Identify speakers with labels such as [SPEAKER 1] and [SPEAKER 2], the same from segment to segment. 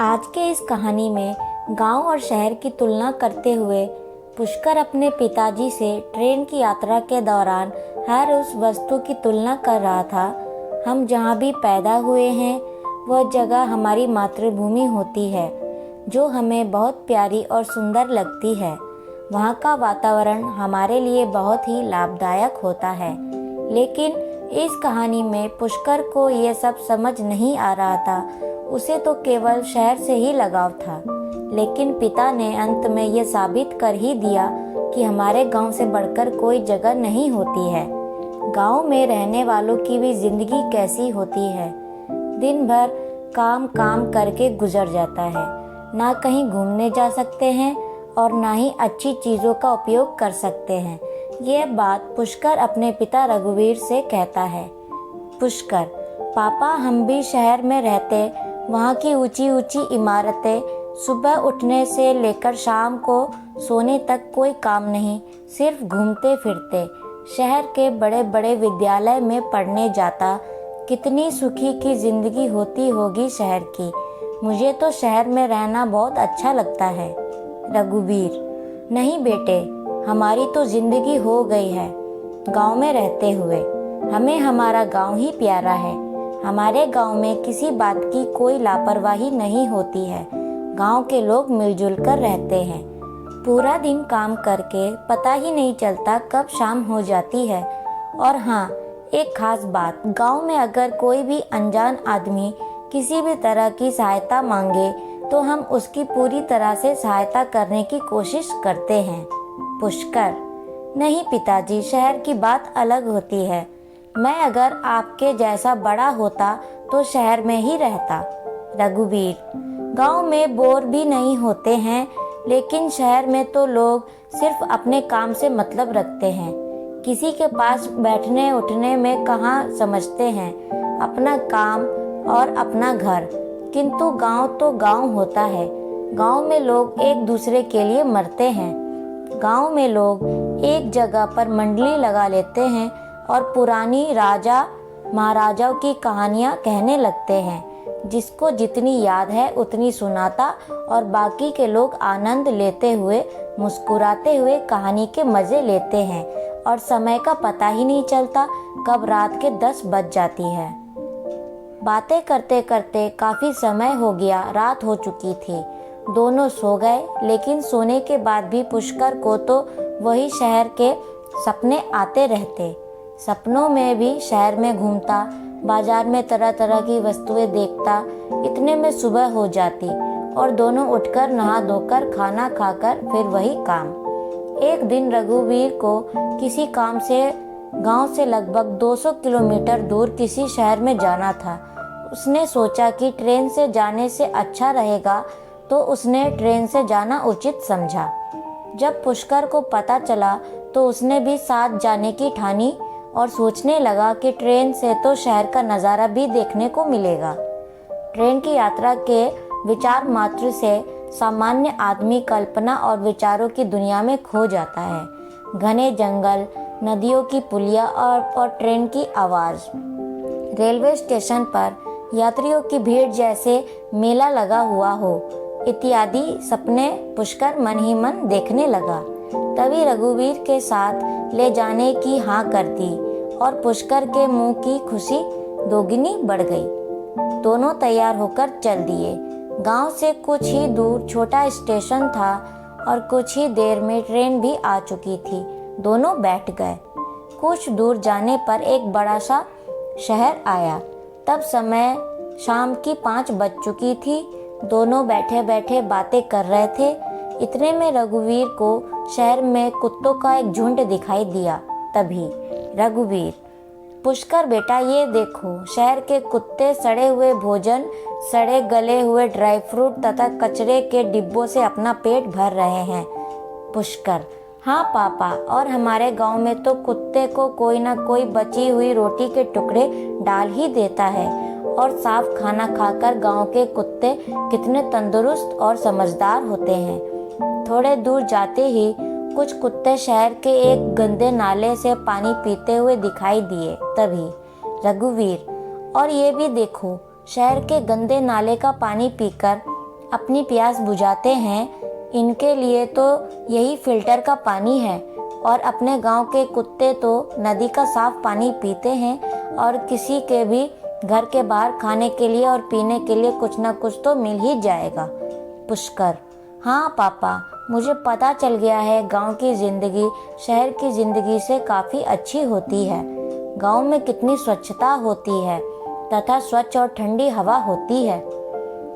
[SPEAKER 1] आज के इस कहानी में गांव और शहर की तुलना करते हुए पुष्कर अपने पिताजी से ट्रेन की यात्रा के दौरान हर उस वस्तु की तुलना कर रहा था। हम जहाँ भी पैदा हुए हैं वह जगह हमारी मातृभूमि होती है, जो हमें बहुत प्यारी और सुंदर लगती है। वहाँ का वातावरण हमारे लिए बहुत ही लाभदायक होता है। लेकिन इस कहानी में पुष्कर को ये सब समझ नहीं आ रहा था। उसे तो केवल शहर से ही लगाव था। लेकिन पिता ने अंत में ये साबित कर ही दिया कि हमारे गांव से बढ़कर कोई जगह नहीं होती है। गांव में रहने वालों की भी जिंदगी कैसी होती है। दिन भर काम काम करके गुजर जाता है। ना कहीं घूमने जा सकते हैं और ना ही अच्छी चीज़ों का उपयोग कर सकते हैं। ये बात पुष्कर अपने पिता रघुवीर से कहता है। पुष्कर, पापा, हम भी शहर में रहते। वहाँ की ऊंची ऊंची इमारतें, सुबह उठने से लेकर शाम को सोने तक कोई काम नहीं, सिर्फ घूमते फिरते। शहर के बड़े बड़े विद्यालय में पढ़ने जाता। कितनी सुखी की जिंदगी होती होगी शहर की। मुझे तो शहर में रहना बहुत अच्छा लगता है। रघुवीर, नहीं बेटे, हमारी तो जिंदगी हो गई है गांव में रहते हुए। हमें हमारा गांव ही प्यारा है। हमारे गांव में किसी बात की कोई लापरवाही नहीं होती है। गांव के लोग मिलजुल कर रहते हैं। पूरा दिन काम करके पता ही नहीं चलता कब शाम हो जाती है। और हाँ, एक खास बात, गांव में अगर कोई भी अनजान आदमी किसी भी तरह की सहायता मांगे तो हम उसकी पूरी तरह से सहायता करने की कोशिश करते हैं। पुष्कर, नहीं पिताजी, शहर की बात अलग होती है। मैं अगर आपके जैसा बड़ा होता तो शहर में ही रहता। रघुवीर, गांव में बोर भी नहीं होते हैं, लेकिन शहर में तो लोग सिर्फ अपने काम से मतलब रखते हैं। किसी के पास बैठने उठने में कहाँ समझते हैं। अपना काम और अपना घर। किंतु गांव तो गांव होता है। गांव में लोग एक दूसरे के लिए मरते हैं। गांव में लोग एक जगह पर मंडली लगा लेते हैं और पुरानी राजा महाराजाओं की कहानियां कहने लगते हैं। जिसको जितनी याद है उतनी सुनाता और बाकी के लोग आनंद लेते हुए, मुस्कुराते हुए कहानी के मजे लेते हैं और समय का पता ही नहीं चलता कब रात के 10 बज जाती है। बातें करते करते काफी समय हो गया, रात हो चुकी थी। दोनों सो गए, लेकिन सोने के बाद भी पुष्कर को तो वही शहर के सपने आते रहते। सपनों में भी शहर में घूमता, बाजार में तरह तरह की वस्तुएं देखता। इतने में सुबह हो जाती और दोनों उठकर नहा धोकर खाना खाकर फिर वही काम। एक दिन रघुवीर को किसी काम से गांव से लगभग 200 किलोमीटर दूर किसी शहर में जाना था। उसने सोचा कि ट्रेन से जाने से अच्छा रहेगा, तो उसने ट्रेन से जाना उचित समझा। जब पुष्कर को पता चला तो उसने भी साथ जाने की ठानी और सोचने लगा कि ट्रेन से तो शहर का नज़ारा भी देखने को मिलेगा। ट्रेन की यात्रा के विचार मात्र से सामान्य आदमी कल्पना और विचारों की दुनिया में खो जाता है। घने जंगल, नदियों की पुलिया और ट्रेन की आवाज़। रेलवे स्टेशन पर यात्रियों की भीड़ जैसे मेला लगा हुआ हो, इत्यादि सपने पुष्कर मन ही मन देखने लगा। तभी रघुवीर के साथ ले जाने की हाँ कर दी और पुष्कर के मुंह की खुशी दोगुनी बढ़ गई। दोनों तैयार होकर चल दिए। गांव से कुछ ही दूर छोटा स्टेशन था और कुछ ही देर में ट्रेन भी आ चुकी थी। दोनों बैठ गए। कुछ दूर जाने पर एक बड़ा सा शहर आया। तब समय शाम की 5 बज चुकी थी। दोनों बैठे बैठे बातें कर रहे थे। इतने में रघुवीर को शहर में कुत्तों का एक झुंड दिखाई दिया। तभी रघुवीर, पुष्कर बेटा, ये देखो, शहर के कुत्ते सड़े हुए भोजन, सड़े गले हुए ड्राई फ्रूट तथा कचरे के डिब्बों से अपना पेट भर रहे हैं। पुष्कर, हाँ पापा, और हमारे गांव में तो कुत्ते को कोई ना कोई बची हुई रोटी के टुकड़े डाल ही देता है। और साफ खाना खाकर गांव के कुत्ते कितने तंदुरुस्त और समझदार होते हैं। थोड़े दूर जाते ही कुछ कुत्ते शहर के एक गंदे नाले से पानी पीते हुए दिखाई दिए। तभी रघुवीर, और ये भी देखो, शहर के गंदे नाले का पानी पीकर अपनी प्यास बुझाते हैं, इनके लिए तो यही फिल्टर का पानी है। और अपने गांव के कुत्ते तो नदी का साफ पानी पीते हैं और किसी के भी घर के बाहर खाने के लिए और पीने के लिए कुछ ना कुछ तो मिल ही जाएगा। पुष्कर: हाँ पापा, मुझे पता चल गया है गांव की ज़िंदगी शहर की ज़िंदगी से काफ़ी अच्छी होती है। गांव में कितनी स्वच्छता होती है तथा स्वच्छ और ठंडी हवा होती है।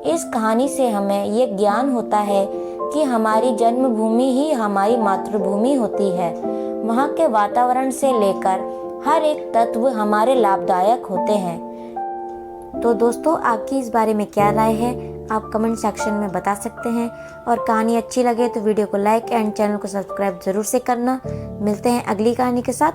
[SPEAKER 1] इस कहानी से हमें ये ज्ञान होता है कि हमारी जन्मभूमि ही हमारी मातृभूमि होती है। वहाँ के वातावरण से लेकर हर एक तत्व हमारे लाभदायक होते हैं। तो दोस्तों, आपकी इस बारे में क्या राय है, आप कमेंट सेक्शन में बता सकते हैं। और कहानी अच्छी लगे तो वीडियो को लाइक एंड चैनल को सब्सक्राइब जरूर से करना। मिलते हैं अगली कहानी के साथ।